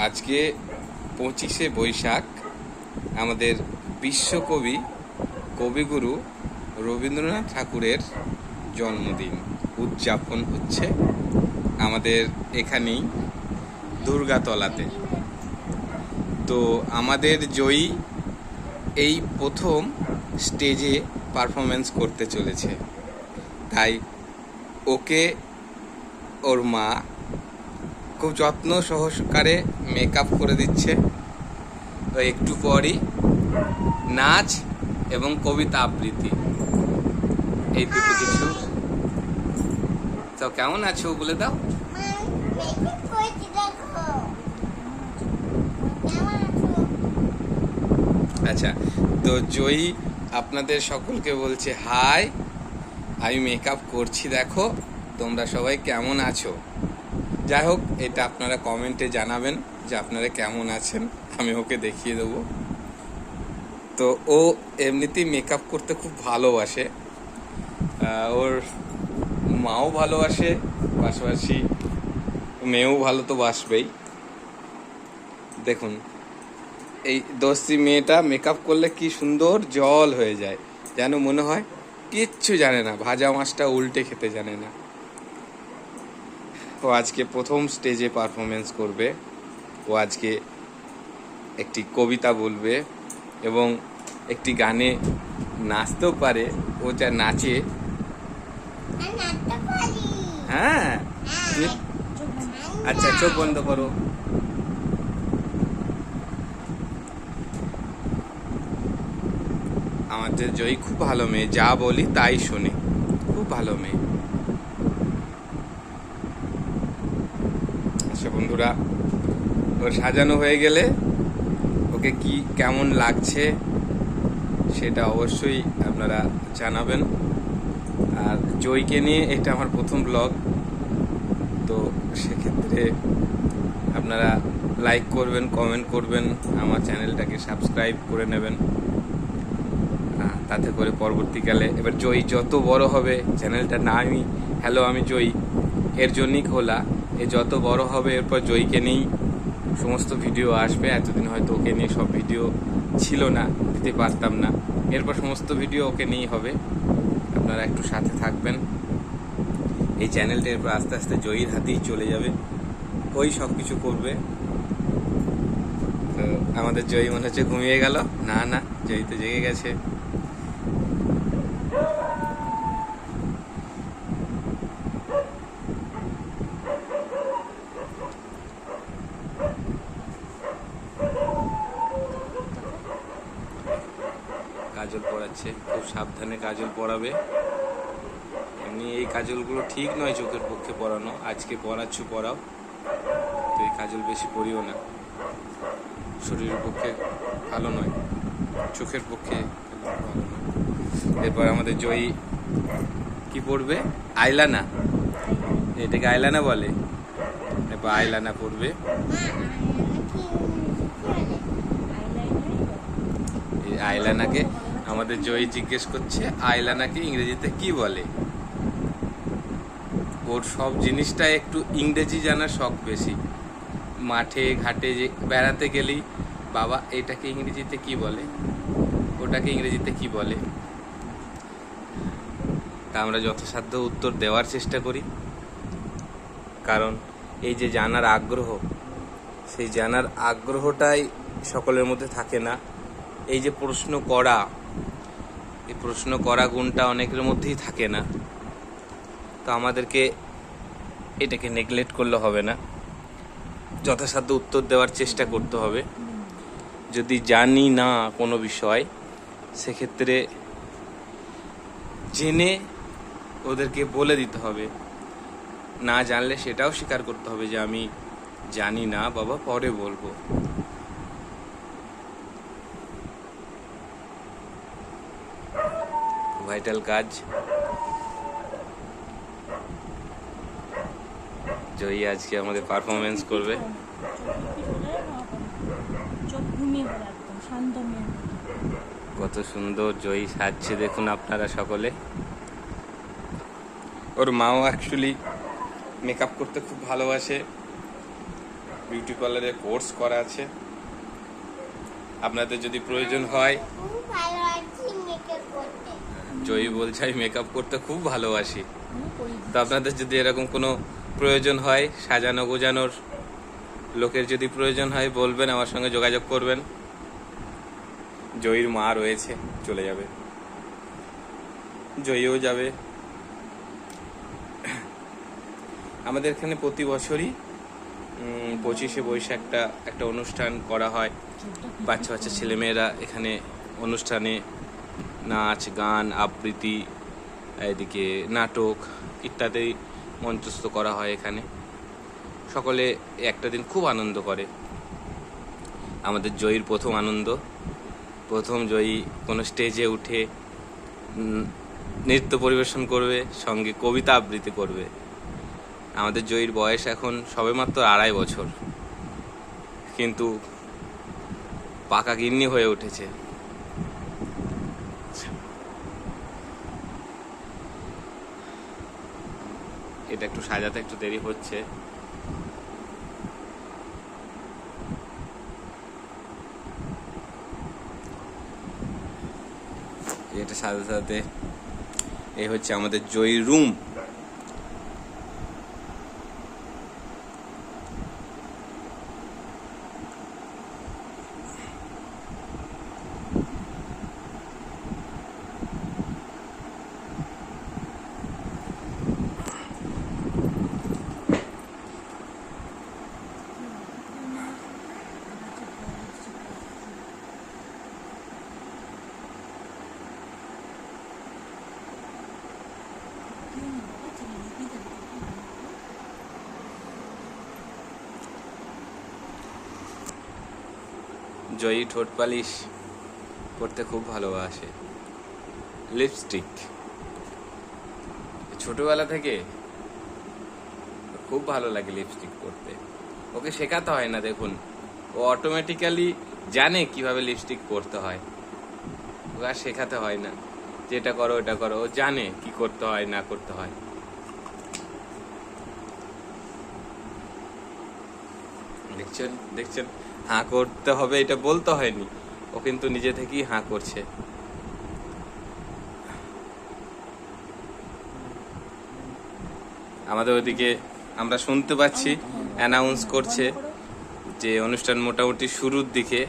আজকে 25শে বৈশাখ আমাদের বিশ্বকবি কবিগুরু রবীন্দ্রনাথ ঠাকুরের জন্মদিন উদযাপন হচ্ছে আমাদের এখানেই দুর্গাতলাতে। তো আমাদের জয়ী এই প্রথম স্টেজে পারফরমেন্স করতে চলেছে, তাই ওকে ওর মা খুব যত্ন সহকারে মেকআপ করে দিচ্ছে। তো একটু পরই নাচ এবং কবিতা আবৃত্তি, এই দুটো কিছু। তো কেমন আছো বলে দাও। আচ্ছা, তো জয়ী আপনাদের সকলকে বলছে হাই, আমি মেকআপ করছি, দেখো তোমরা সবাই কেমন আছো। যাই হোক, এটা আপনারা কমেন্টে জানাবেন যে আপনারা কেমন আছেন, আমি ওকে দেখিয়ে দেবো। তো ও এমনিতেই মেকআপ করতে খুব ভালোবাসে, ওর মাও ভালোবাসে, পাশাপাশি মেয়েও ভালো তো বাসবেই। দেখুন এই দোস্তি মেয়েটা মেকআপ করলে কি সুন্দর জল হয়ে যায়, যেন মনে হয় কিচ্ছু জানে না, ভাজা মাছটা উল্টে খেতে জানে না। ও আজকে প্রথম স্টেজে পারফরমেন্স করবে। ও আজকে একটি কবিতা বলবে এবং একটি গানে নাচতেও পারে। ও যা নাচে, হ্যাঁ। আচ্ছা, চোখ বন্ধ করো। আমাদের জয়ী খুব ভালো মেয়ে, যা বলি তাই শোনে, খুব ভালো মেয়ে। আচ্ছা বন্ধুরা, ওর সাজানো হয়ে গেলে ওকে কি কেমন লাগছে সেটা অবশ্যই আপনারা জানাবেন। আর জয়ীকে নিয়ে এটা আমার প্রথম ব্লগ, তো সেক্ষেত্রে আপনারা লাইক করবেন, কমেন্ট করবেন, আমার চ্যানেলটাকে সাবস্ক্রাইব করে নেবেন, তাতে করে পরবর্তীকালে এবার জয়ী যত বড় হবে, চ্যানেলটা না আমি হ্যালো আমি জয়ী এর জন্যই খোলা, এ যত বড় হবে এরপর জয়ীকে নিয়েই সমস্ত ভিডিও আসবে। এতদিন হয়তো ওকে নিয়ে সব ভিডিও ছিল না, দিতে পারতাম না, এরপর সমস্ত ভিডিও ওকে নিয়েই হবে। আপনারা একটু সাথে থাকবেন। এই চ্যানেলটা এরপর আস্তে আস্তে জয়ীর হাতেই চলে যাবে, ওই সব কিছু করবে। তো আমাদের জয়ী মনে হচ্ছে ঘুমিয়ে গেল। না না, জয়ী তো জেগে গেছে। কাজল পরাচ্ছে, খুব সাবধানে কাজল পরাবে। এমনি এই কাজলগুলো ঠিক নয় চোখের পক্ষে পরানো, আজকে পরাচ্ছ পরাও, তো এই কাজল বেশি পরিও না, শরীরের পক্ষে ভালো নয়, চোখের পক্ষে ভালো নয়। এরপর আমাদের জয়ী কি পড়বে? আইলানা, এটাকে আইলানা বলে। এরপর আইলানা পড়বে। এই আইলানাকে আমাদের জয়ী জিজ্ঞেস করছে আইলানাকে ইংরেজিতে কি বলে। ওর সব জিনিসটা একটু ইংরেজি জানার শখ বেশি। মাঠে ঘাটে যে বেড়াতে গেলেই বাবা এটাকে ইংরেজিতে কি বলে, ওটাকে ইংরেজিতে কি বলে, তা আমরা যথাসাধ্য উত্তর দেওয়ার চেষ্টা করি। কারণ এই যে জানার আগ্রহ, সেই জানার আগ্রহটাই সকলের মধ্যে থাকে না। এই যে প্রশ্ন করা, এই প্রশ্ন করা গুণটা অনেকের মধ্যেই থাকে না। তো আমাদেরকে এটাকে নেগলেক্ট করলে হবে না, যথাসাধ্য উত্তর দেওয়ার চেষ্টা করতে হবে। যদি জানি না কোনো বিষয়, সেক্ষেত্রে জেনে ওদেরকে বলে দিতে হবে। না জানলে সেটাও স্বীকার করতে হবে যে আমি জানি না বাবা, পরে বলবো। ভাইটাল কাজ। জয়ী আজকে আমাদের পারফরমেন্স করবে। কত সুন্দর জয়ী সাজছে দেখুন আপনারা সকলে। ওর মাও অ্যাকচুয়ালি মেকআপ করতে খুব ভালোবাসে, বিউটি পার্লারের কোর্স করা আছে। আপনাদের যদি প্রয়োজন হয়, জয়ী বলছে আমি মেকআপ করতে খুব ভালোবাসি, তো আপনাদের যদি এরকম কোনো প্রয়োজন হয়, সাজানো গোজানোর লোকের যদি প্রয়োজন হয় বলবেন, আমার সঙ্গে যোগাযোগ করবেন। জয়ীর মা রয়েছে, চলে যাবে, জয়ীও যাবে। আমাদের এখানে প্রতি বছরই 25শে বৈশাখ একটা অনুষ্ঠান করা হয়। বাচ্চা বাচ্চা ছেলেমেয়েরা এখানে অনুষ্ঠানে নাচ গান আবৃত্তি, এদিকে নাটক ইত্যাদি মঞ্চস্থ করা হয়। এখানে সকলে একটা দিন খুব আনন্দ করে। আমাদের জয়ীর প্রথম আনন্দ, প্রথম জয়ী কোনো স্টেজে উঠে নৃত্য পরিবেশন করবে, সঙ্গে কবিতা আবৃত্তি করবে। আমাদের জয়ীর বয়স এখন সবেমাত্র 2.5 বছর, কিন্তু পাকা গিন্নি হয়ে উঠেছে। এটা একটু সাজাতে একটু দেরি হচ্ছে। এটা সাজাতে সাজাতে এই হচ্ছে আমাদের জয়ীর রুম। জয়ী ঠোঁট পালিশ করতে খুব ভালোবাসে, লিপস্টিক ছোটবেলা থেকে খুব ভালো লাগে লিপস্টিক করতে। ওকে শেখাতে হয় না, দেখুন ও অটোমেটিক্যালি জানে কিভাবে লিপস্টিক করতে হয়। ওকে আর শেখাতে হয় না যেটা করো এটা করো, ও জানে কি করতে হয় না করতে হয়। দেখছেন দেখছেন, হাঁ করতে হবে এটা বলতে হয়নি, ও কিন্তু নিজে থেকেই হাঁ করছে। আমাদের ওইদিকে আমরা শুনতে পাচ্ছি অ্যানাউন্স করছে যে অনুষ্ঠান মোটামুটি শুরুর দিকে।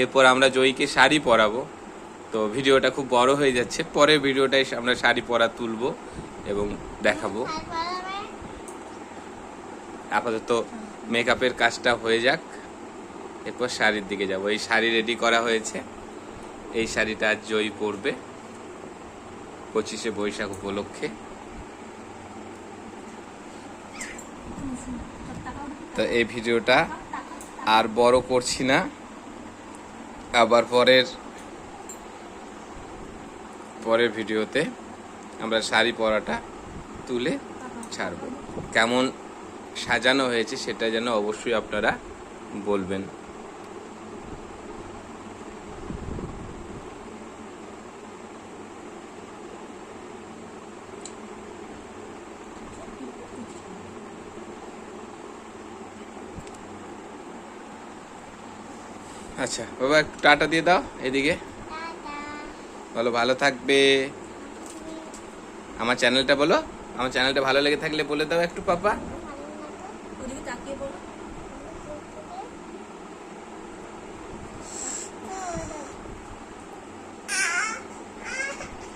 এরপর আমরা জয়ীকে শাড়ি পরাবো, তো ভিডিওটা খুব বড় হয়ে যাচ্ছে। পরের ভিডিওটাই আমরা শাড়ি পরা তুলবো এবং দেখাবো। আপাতত মেকআপের কাজটা হয়ে যাক, এরপর শাড়ির দিকে যাব। এই শাড়ি রেডি করা হয়েছে, এই শাড়িটা আজ জয়ী পরবে 25শে বৈশাখ উপলক্ষে। তো এই ভিডিওটা আর বড় করছি না, আবার পরের ভিডিওতে আমরা শাড়ি পরাটা তুলে ছাড়ব। কেমন সাজানো হয়েছে সেটা যেন অবশ্যই আপনারা বলবেন। আচ্ছা বাবা, একটু টাটা দিয়ে দাও এদিকে, বলো ভালো থাকবে। আমার চ্যানেলটা বলো, আমার চ্যানেলটা ভালো লেগে থাকলে বলে দাও একটু পাপা।